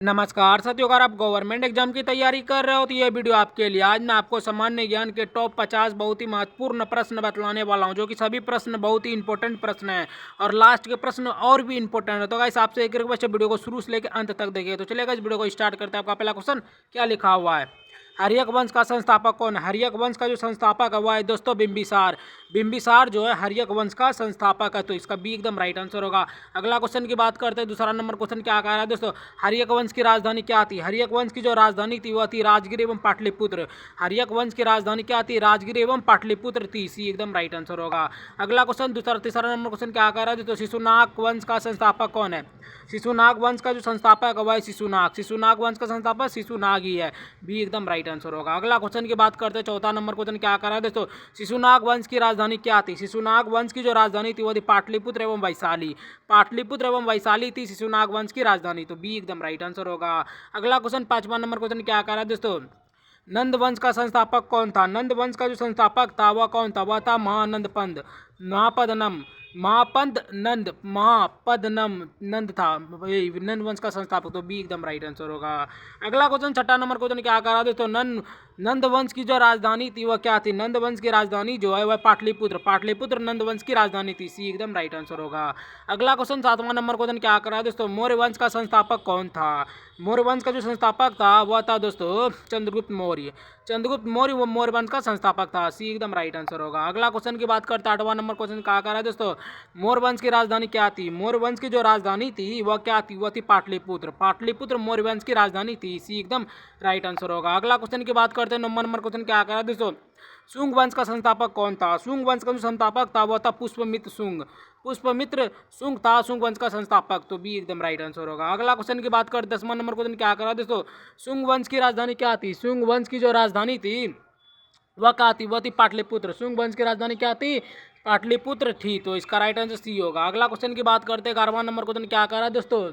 नमस्कार साथियों, अगर आप गवर्नमेंट एग्जाम की तैयारी कर रहे हो तो ये वीडियो आपके लिए। आज मैं आपको सामान्य ज्ञान के टॉप 50 बहुत ही महत्वपूर्ण प्रश्न बतलाने वाला हूं, जो कि सभी प्रश्न बहुत ही इंपॉर्टेंट प्रश्न हैं और लास्ट के प्रश्न और भी इंपॉर्टेंट है। तो गाइस आपसे एक रिक्वेस्ट है, वीडियो को शुरू से लेकर अंत तक देखिए। तो चलिए गाइस वीडियो को स्टार्ट करते हैं। आपका पहला क्वेश्चन क्या लिखा हुआ है? हर्यक वंश का संस्थापक कौन है? हर्यक वंश का जो संस्थापक है वह है दोस्तों बिंबिसार। बिंबिसार जो है हर्यक वंश का संस्थापक है, तो इसका बी एकदम राइट आंसर होगा। अगला क्वेश्चन की बात करते हैं। दूसरा नंबर क्वेश्चन क्या कह रहा है दोस्तों? हर्यक वंश की राजधानी क्या थी? हर्यक वंश की जो राजधानी थी वह थी राजगिर एवं पाटलिपुत्र। हर्यक वंश की राजधानी क्या थी? राजगिर एवं पाटलिपुत्र थी। सी एकदम राइट आंसर होगा। अगला क्वेश्चन तीसरा नंबर क्वेश्चन क्या कह रहा है दोस्तों? शिशुनाग वंश का संस्थापक कौन है? शिशुनाग वंश का जो संस्थापक है वह है शिशुनाग। शिशुनाग वंश का संस्थापक शिशुनाग ही है। बी एकदम राइट आंसर होगा। अगला क्वेश्चन की बात करते हैं। चौथा नंबर क्वेश्चन क्या कर रहा है दोस्तों? शिशुनाग वंश की राजधानी क्या थी? शिशुनाग वंश की जो राजधानी थी वो थी पाटलिपुत्र एवं वैशाली। पाटलिपुत्र एवं वैशाली थी शिशुनाग वंश की राजधानी, तो बी एकदम राइट आंसर होगा। अगला क्वेश्चन पांचवा नंबर क्वेश्चन क्या कर रहा है दोस्तों? नंद वंश का संस्थापक कौन था? नंद वंश का जो संस्थापक था वह कौन था? वह था महानंद पंत। महापदनम महापंत नंद महापदनम नंद था, ये नंद वंश का संस्थापक, तो बी एकदम राइट आंसर होगा। अगला क्वेश्चन छठा नंबर क्वेश्चन क्या कर रहा है तो नंद वंश की जो राजधानी थी वह क्या थी? नंद वंश की राजधानी जो है वह पाटलिपुत्र। पाटलिपुत्र नंद वंश की राजधानी थी। सी एकदम राइट आंसर होगा। अगला क्वेश्चन सातवां नंबर क्वेश्चन क्या कर रहा है दोस्तों? मौर्य वंश का संस्थापक कौन था? मौर्य वंश का जो संस्थापक था वह था दोस्तों चंद्रगुप्त मौर्य। चंद्रगुप्त मौर्य वो मौर्य वंश का संस्थापक था। सी एकदम राइट आंसर होगा। अगला क्वेश्चन की बात करते हैं। आठवां नंबर क्वेश्चन क्या कर रहा है दोस्तों? मौर्य वंश की राजधानी क्या थी? मौर्य वंश की जो राजधानी थी वह क्या थी? वह थी पाटलिपुत्र। पाटलिपुत्र मौर्य वंश की राजधानी थी। सी एकदम राइट आंसर होगा। अगला क्वेश्चन की बात करते हैं। नंबर क्वेश्चन क्या कर रहा है दोस्तों? शुंग वंश का संस्थापक कौन था? शुंग वंश का जो संस्थापक था वह था पुष्पमित्र शुंग। पुष्पमित्र शुंग था शुंग वंश का संस्थापक, तो बी एकदम राइट आंसर होगा। अगला क्वेश्चन की बात करते हैं। 10वां नंबर क्वेश्चन क्या कर रहा है दोस्तों? शुंग वंश की राजधानी क्या थी? शुंग वंश की जो राजधानी थी वह क्या थी? वह थी पाटलिपुत्र। शुंग वंश की राजधानी क्या थी? पाटलिपुत्र थी, तो इसका राइट आंसर सी होगा। अगला क्वेश्चन की बात करते हैं। 11वां नंबर क्वेश्चन क्या कर रहा है दोस्तों?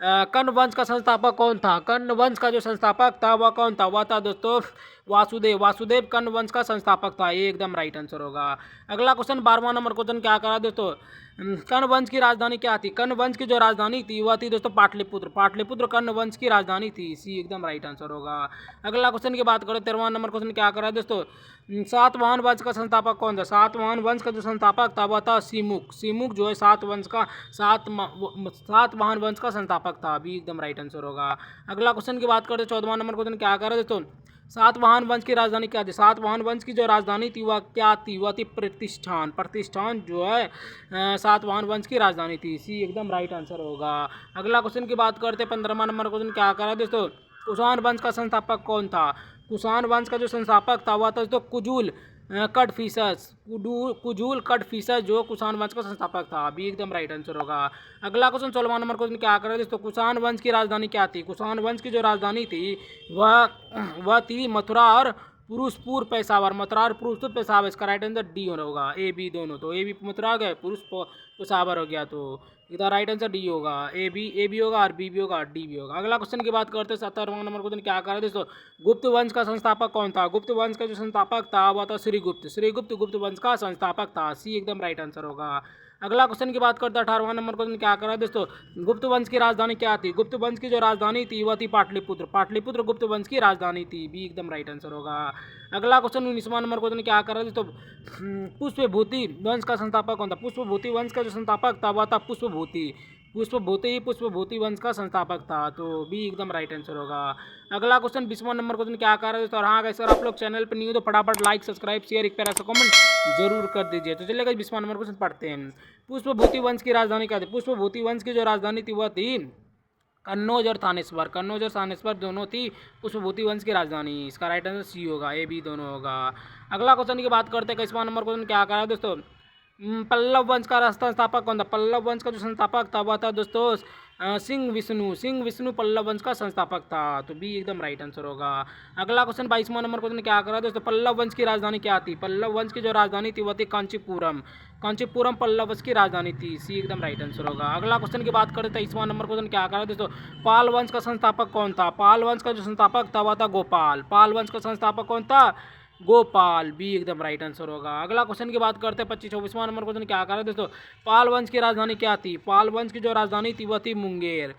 कर्ण वंश का संस्थापक कौन था? कर्ण वंश का जो संस्थापक था वह कौन था? वह था दोस्तों वासुदेव। वासुदेव कर्ण वंश का संस्थापक था। ये एकदम राइट आंसर होगा। अगला क्वेश्चन 12वां नंबर क्वेश्चन क्या करा दोस्तों? कर्ण वंश की राजधानी क्या थी? कर्ण वंश की जो राजधानी थी वह थी दोस्तों पाटलिपुत्र। पाटलिपुत्र कर्ण वंश की राजधानी थी। सी एकदम राइट आंसर होगा। अगला क्वेश्चन की बात करें। 13वां नंबर क्वेश्चन क्या करा दोस्तों? सातवाहन वंश का संस्थापक कौन था? सातवाहन वंश का जो संस्थापक था वह था सीमुख। सीमुख जो है सातवाहन वंश का संस्थापक था। अभी एकदम राइट आंसर होगा। अगला क्वेश्चन की बात करते हैं। 14वां नंबर क्वेश्चन क्या कर रहे दोस्तों? सातवाहन वंश की राजधानी क्या थी? सातवाहन वंश की जो राजधानी थी वह क्या थी? वह थी प्रतिष्ठान। प्रतिष्ठान जो है सातवाहन वंश की राजधानी थी। सी एकदम राइट आंसर होगा। अगला क्वेश्चन की बात करते हैं। 15वां नंबर क्वेश्चन क्या कर रहा है दोस्तों? कुषाण वंश का संस्थापक कौन था? कुषाण वंश का जो संस्थापक था वह था दोस्तों कुजूल कटफिशस। कुजूल कटफिशस जो कुषाण वंश का संस्थापक था। अभी एकदम राइट आंसर होगा। अगला क्वेश्चन 16वां नंबर क्वेश्चन क्या कर रहे हैं दोस्तों? कुषाण वंश की राजधानी क्या थी? कुषाण वंश की जो राजधानी थी वह थी मथुरा और पुरुषपुर पेशावर। मथुरा और पुरुषपुर पेशावर, इसका राइट आंसर डी होगा। ए बी दोनों, तो ए बी मथुरा हो गया, पुरुष पेशावर हो गया, तो इधर राइट आंसर डी होगा। ए बी होगा और बी भी होगा और डी भी होगा। अगला क्वेश्चन की बात करते हैं। 17वां नंबर क्वेश्चन क्या कर रहे हैं दोस्तों? गुप्त वंश का संस्थापक कौन था? गुप्त वंश का जो संस्थापक था वह था श्रीगुप्त। श्रीगुप्त गुप्त वंश का संस्थापक था। सी एकदम राइट आंसर होगा। अगला क्वेश्चन की बात करते हैं। 18वां नंबर क्वेश्चन क्या कर रहा है दोस्तों? गुप्त वंश की राजधानी क्या थी? गुप्त वंश की जो राजधानी थी वह थी पाटलिपुत्र। पाटलिपुत्र गुप्त वंश की राजधानी थी। बी एकदम राइट आंसर होगा। अगला क्वेश्चन 19वां नंबर क्वेश्चन क्या कर रहा है दोस्तों? पुष्पभूति वंश का संस्थापक कौन था? पुष्पभूति वंश का जो संस्थापक था वह था पुष्पभूति। पुष्पभूति वंश का संस्थापक था, तो बी एकदम राइट आंसर होगा। अगला क्वेश्चन 20वां नंबर क्वेश्चन क्या कर रहे हैं दोस्तों? और हाँ गाइस, अगर आप लोग चैनल पर न्यू तो फटाफट लाइक सब्सक्राइब शेयर एक प्यारा सा कमेंट जरूर कर दीजिए। तो चलिए गाइस 20वां नंबर क्वेश्चन पढ़ते हैं। पुष्पभूति वंश की राजधानी क्या थी? पुष्पभूति वंश की जो राजधानी थी वह थी कन्नौज और थानेश्वर। कन्नौज और थानेश्वर दोनों थी पुष्पभूति वंश की राजधानी। इसका राइट आंसर सी होगा। ए बी दोनों होगा। अगला क्वेश्चन की बात करते हैं। 21वां नंबर क्वेश्चन क्या कर रहा है दोस्तों? पल्लव वंश का संस्थापक कौन था? पल्लव वंश का जो संस्थापक था वह था दोस्तों सिंह विष्णु। सिंह विष्णु पल्लव वंश का संस्थापक था, तो बी एकदम राइट आंसर होगा। अगला क्वेश्चन 22वां नंबर क्वेश्चन क्या कर रहा है दोस्तों? पल्लव वंश की राजधानी क्या थी? पल्लव वंश की जो राजधानी थी वह थी कांचीपुरम। कांचीपुरम पल्लव वंश की राजधानी थी। सी एकदम राइट आंसर होगा। अगला क्वेश्चन की बात करते हैं। 23वां नंबर क्वेश्चन क्या कर रहा है दोस्तों? पाल वंश का संस्थापक कौन था? पाल वंश का जो संस्थापक था वह था गोपाल। पाल वंश का संस्थापक कौन था? गोपाल। बी एकदम राइट आंसर होगा। अगला क्वेश्चन की बात करते हैं। 24वां नंबर क्वेश्चन क्या कर रहा है दोस्तों? पाल वंश की राजधानी क्या थी? पाल वंश की जो राजधानी थी वह थी मुंगेर।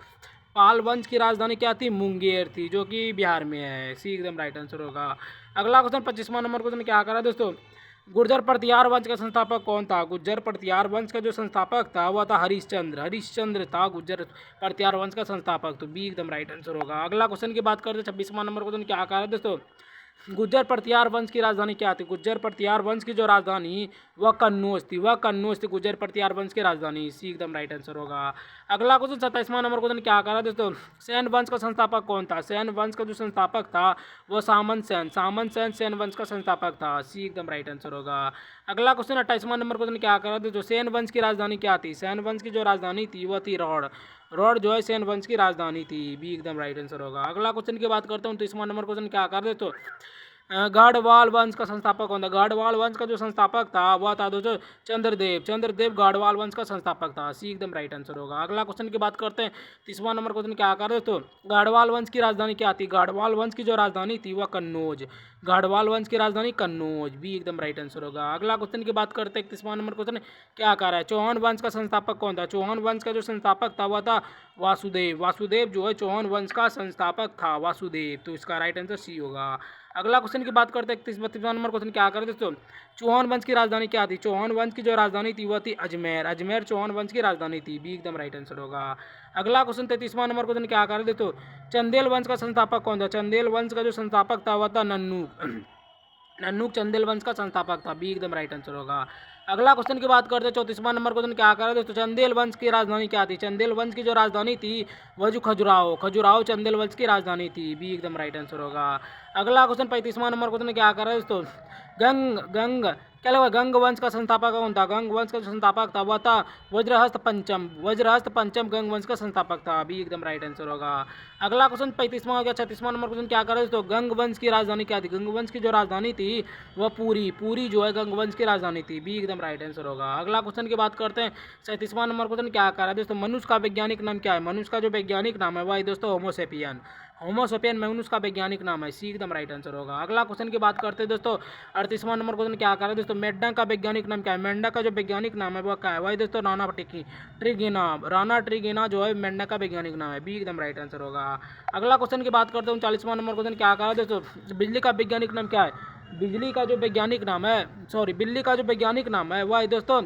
पाल वंश की राजधानी क्या थी? मुंगेर थी, जो कि बिहार में है। सी एकदम राइट आंसर होगा। अगला क्वेश्चन 25वां नंबर क्वेश्चन क्या करा दोस्तों? गुर्जर प्रतिहार वंश का संस्थापक कौन था? गुर्जर प्रतिहार वंश का जो संस्थापक था वह था हरिश्चंद्र। हरिश्चंद्र था गुर्जर प्रतिहार वंश का संस्थापक। तो बी एकदम राइट आंसर होगा। अगला क्वेश्चन की बात करते 26वां नंबर क्वेश्चन क्या करा दोस्तों? गुर्जर प्रतिहार वंश की राजधानी क्या थी? गुर्जर प्रतिहार वंश की जो राजधानी वह कन्नौज थी। वह कन्नौज थी गुर्जर प्रतिहार वंश की राजधानी। सी एकदम राइट आंसर होगा। अगला क्वेश्चन 27वां नंबर क्वेश्चन क्या करा दोस्तों? सेन वंश का संस्थापक कौन था? सेन वंश का जो संस्थापक था वह सामंत सेन। सामंत सेन सेन वंश का संस्थापक था। सी एकदम राइट आंसर होगा। अगला क्वेश्चन 28वां नंबर क्वेश्चन क्या करा दोस्तों? सेन वंश की राजधानी क्या थी? सेन वंश की जो राजधानी थी वह थी रौड़। रौड़ जो है सेन वंश की राजधानी थी। बी एकदम राइट आंसर होगा। अगला क्वेश्चन की बात करता हूँ 29वां नंबर क्वेश्चन क्या कर दोस्तों? गाढ़वाल वंश का संस्थापक कौन था? गाढ़वाल वंश का जो संस्थापक था वह था दोस्तों चंद्रदेव। चंद्रदेव गाढ़वाल वंश का संस्थापक था। सी एकदम राइट आंसर होगा। अगला क्वेश्चन की बात करते हैं 30वां नंबर क्वेश्चन क्या कर दोस्तों? गाढ़वाल वंश की राजधानी क्या थी? गाढ़वाल वंश की जो राजधानी थी वह कन्नौज। गाढ़वाल वंश की राजधानी कन्नौज। बी एकदम राइट आंसर होगा। अगला क्वेश्चन की बात करते हैं 31वां नंबर क्वेश्चन क्या कर रहा है? चौहान वंश का संस्थापक कौन था? चौहान वंश का जो संस्थापक था वह था वासुदेव। वासुदेव जो है चौहान वंश का संस्थापक था वासुदेव। तो इसका राइट आंसर सी होगा। अगला क्वेश्चन की बात करते हैं 32वां नंबर क्वेश्चन क्या कर दोस्तों? चौहान वंश की राजधानी क्या थी? चौहान वंश की जो राजधानी थी वह थी अजमेर। अजमेर चौहान वंश की राजधानी थी। बी एकदम राइट आंसर होगा। अगला क्वेश्चन 33वां नंबर क्वेश्चन क्या कर दोस्तों? चंदेल वंश का संस्थापक कौन था? चंदेल वंश का जो संस्थापक था वह था नन्नू। नन्नूक चंदेल वंश का संस्थापक था। बी एकदम राइट आंसर होगा। अगला क्वेश्चन की बात करते हैं 34वां नंबर क्वेश्चन क्या कर रहे हैं दोस्तों? चंदेल वंश की राजधानी क्या थी? चंदेल वंश की जो राजधानी थी वह जो खजुराहो। खजुराहो चंदेल वंश की राजधानी थी। बी एकदम राइट आंसर होगा। अगला क्वेश्चन 35वां नंबर क्वेश्चन क्या कर रहे हैं दोस्तों? गंग गंग क्या लगा? गंग वंश का संस्थापक कौन था? गंग वंश का जो संस्थापक था वह था वज्रहस्त पंचम। वज्रहस्त पंचम गंग वंश का संस्थापक था। बी एकदम राइट आंसर होगा। अगला क्वेश्चन 35वां हो गया। 36वां नंबर क्वेश्चन क्या कर रहे हैं दोस्तों? गंग वंश की राजधानी क्या थी? गंग वंश की जो राजधानी थी वह पूरी। पूरी जो है गंग वंश की राजधानी थी। बी एकदम राइट आंसर होगा। अगला क्वेश्चन की बात करते हैं 37वां नंबर क्वेश्चन क्या कर रहा है दोस्तों? मनुष्य का वैज्ञानिक नाम क्या है? मनुष्य का जो वैज्ञानिक नाम है वह है दोस्तों होमोसेपियन। होमोसेपियन मनुष्य का वैज्ञानिक नाम है। सी एकदम राइट आंसर होगा। अगला क्वेश्चन की बात करते हैं दोस्तों 38वां नंबर क्वेश्चन क्या कर रहा है दोस्तों? मेंढक का वैज्ञानिक नाम क्या है? मेंढक का जो वैज्ञानिक नाम है वह क्या है? वही दोस्तों राणा ट्रिगेना। राणा ट्रिगेना जो है मेंढक का वैज्ञानिक नाम है। बी एकदम राइट आंसर होगा। अगला क्वेश्चन की बात करते हैं 39वां नंबर क्वेश्चन क्या कर रहा है दोस्तों? बिजली का वैज्ञानिक नाम क्या है? बिजली का जो वैज्ञानिक नाम है बिल्ली का जो वैज्ञानिक नाम है वह है दोस्तों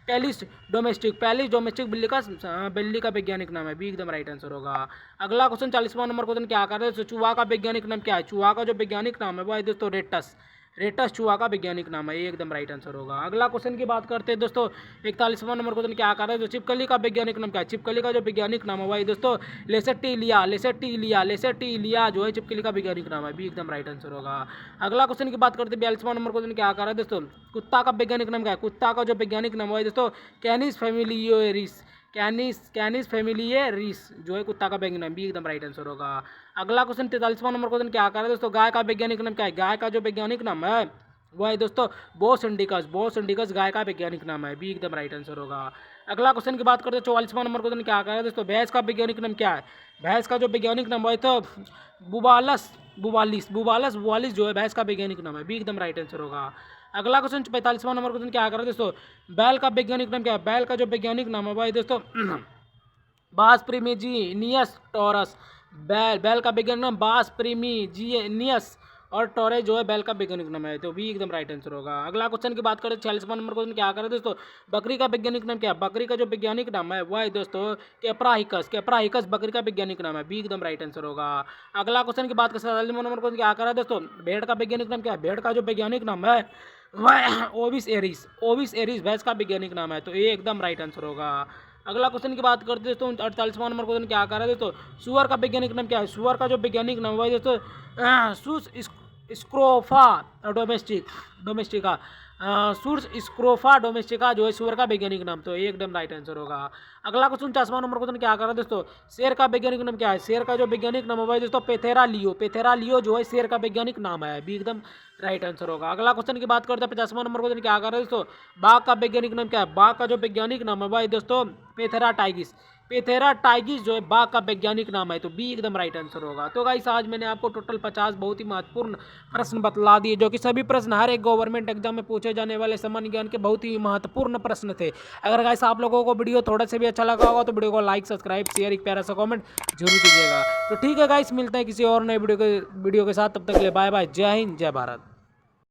पेलिस डोमेस्टिक। पेलिस डोमेस्टिक बिल्ली का वैज्ञानिक नाम है। बी एकदम राइट आंसर होगा। अगला क्वेश्चन 40वां नंबर क्वेश्चन क्या कर रहे हैं? चूहा का वैज्ञानिक नाम क्या है? चूहा का जो वैज्ञानिक नाम है वह है दोस्तों रेटस। रेटस चूहा का वैज्ञानिक नाम है। ये एकदम राइट आंसर होगा। अगला क्वेश्चन की बात करते हैं दोस्तों 41वां नंबर क्वेश्चन क्या कर रहे हैं? छिपकली का वैज्ञानिक नाम क्या है? छिपकली का जो वैज्ञानिक नाम है वही दोस्तों लेसेटिलिया। लेसेटिलिया लेसेटिलिया जो है छिपकली का वैज्ञानिक नाम है। बी एकदम राइट आंसर होगा। अगला क्वेश्चन की बात करते हैं 42वां नंबर क्वेश्चन क्या कर रहा है दोस्तों? कुत्ता का वैज्ञानिक नाम क्या है? कुत्ता का जो वैज्ञानिक नाम है दोस्तों कैनिस फैमिलियोरिस। कैनिस फैमिलियरिस जो है कुत्ता का वैज्ञानिक नाम। बी एकदम राइट आंसर होगा। अगला क्वेश्चन 43वां नंबर क्वेश्चन क्या कर रहा है दोस्तों? गाय का वैज्ञानिक नाम क्या है? गाय का जो वैज्ञानिक नाम है वह है दोस्तों बोस इंडिकस। बोस इंडिकस गाय का वैज्ञानिक नाम है। बी एकदम राइट आंसर होगा। अगला क्वेश्चन की बात करते हैं 44वां नंबर क्वेश्चन क्या कर रहा है दोस्तों? भैंस का वैज्ञानिक नाम क्या है? भैंस का जो वैज्ञानिक नाम है तो बुबालस बुबालिस। बुबालस बुबालिस जो है भैंस का वैज्ञानिक नाम है। बी एकदम राइट आंसर होगा। अगला क्वेश्चन 45वां नंबर क्वेश्चन क्या कर रहा है दोस्तों? बैल का वैज्ञानिक नाम क्या है? बैल का जो वैज्ञानिक नाम है वह दोस्तों बास प्रीमिजीनियस टॉरस। बैल का वैज्ञानिक नाम बास प्रीमिजीनियस और टॉरेस जो है बैल का वैज्ञानिक नाम है। तो भी एकदम राइट आंसर होगा। अगला क्वेश्चन की बात करें 46वां नंबर क्वेश्चन क्या करें दोस्तों? बकरी का वैज्ञानिक नाम क्या है? बकरी का जो वैज्ञानिक नाम है वह है दोस्तों कैप्राहिकस। कैप्राहिकस बकरी का वैज्ञानिक नाम है। बी एकदम राइट आंसर होगा। अगला क्वेश्चन की बात करें 47वां नंबर क्वेश्चन क्या करें दोस्तों? भेड़ का वैज्ञानिक नाम क्या है? भेड़ का जो वैज्ञानिक नाम है वह ओविस एरिस। ओविस एरिस भैंस का वैज्ञानिक नाम है। तो ये एकदम राइट आंसर होगा। अगला क्वेश्चन की बात करते दोस्तों 48वां नंबर क्वेश्चन क्या कर रहा है दोस्तों? सुअर का वैज्ञानिक नाम क्या है? सुअर का जो वैज्ञानिक नाम है दोस्तों सूस स्क्रोफा डोमेस्टिका। सूर्स स्क्रोफा डोमेस्टिका जो है सुअर का वैज्ञानिक नाम। तो ये एकदम राइट आंसर होगा। अगला क्वेश्चन 49वां नंबर क्वेश्चन क्या कर रहा है दोस्तों? शेर का वैज्ञानिक नाम क्या है? शेर का जो वैज्ञानिक नाम है दोस्तों पेथेरा लियो। पेथेरा लियो जो है शेर का वैज्ञानिक नाम है। भी एकदम राइट आंसर होगा। अगला क्वेश्चन की बात करते हैं 50वां नंबर क्वेश्चन क्या कर रहा है दोस्तों? बाघ का वैज्ञानिक नाम क्या है? बाघ का जो वैज्ञानिक नाम है वह दोस्तों पेथेरा टाइगिस। पेथेरा टाइगिस जो है बाघ का वैज्ञानिक नाम है, तो बी एकदम राइट आंसर होगा। तो गाइस आज मैंने आपको टोटल 50 बहुत ही महत्वपूर्ण प्रश्न बतला दिए, जो कि सभी प्रश्न हर एक गवर्नमेंट एग्जाम में पूछे जाने वाले सामान्य ज्ञान के बहुत ही महत्वपूर्ण प्रश्न थे। अगर गाइस आप लोगों को वीडियो थोड़ा से भी अच्छा लगा होगा तो वीडियो को लाइक, सब्सक्राइब, शेयर, एक प्यारा सा कमेंट जरूर कीजिएगा। तो ठीक है गाइस, मिलते हैं किसी और नए वीडियो के साथ, तब तक के लिए बाय बाय, जय हिंद, जय भारत।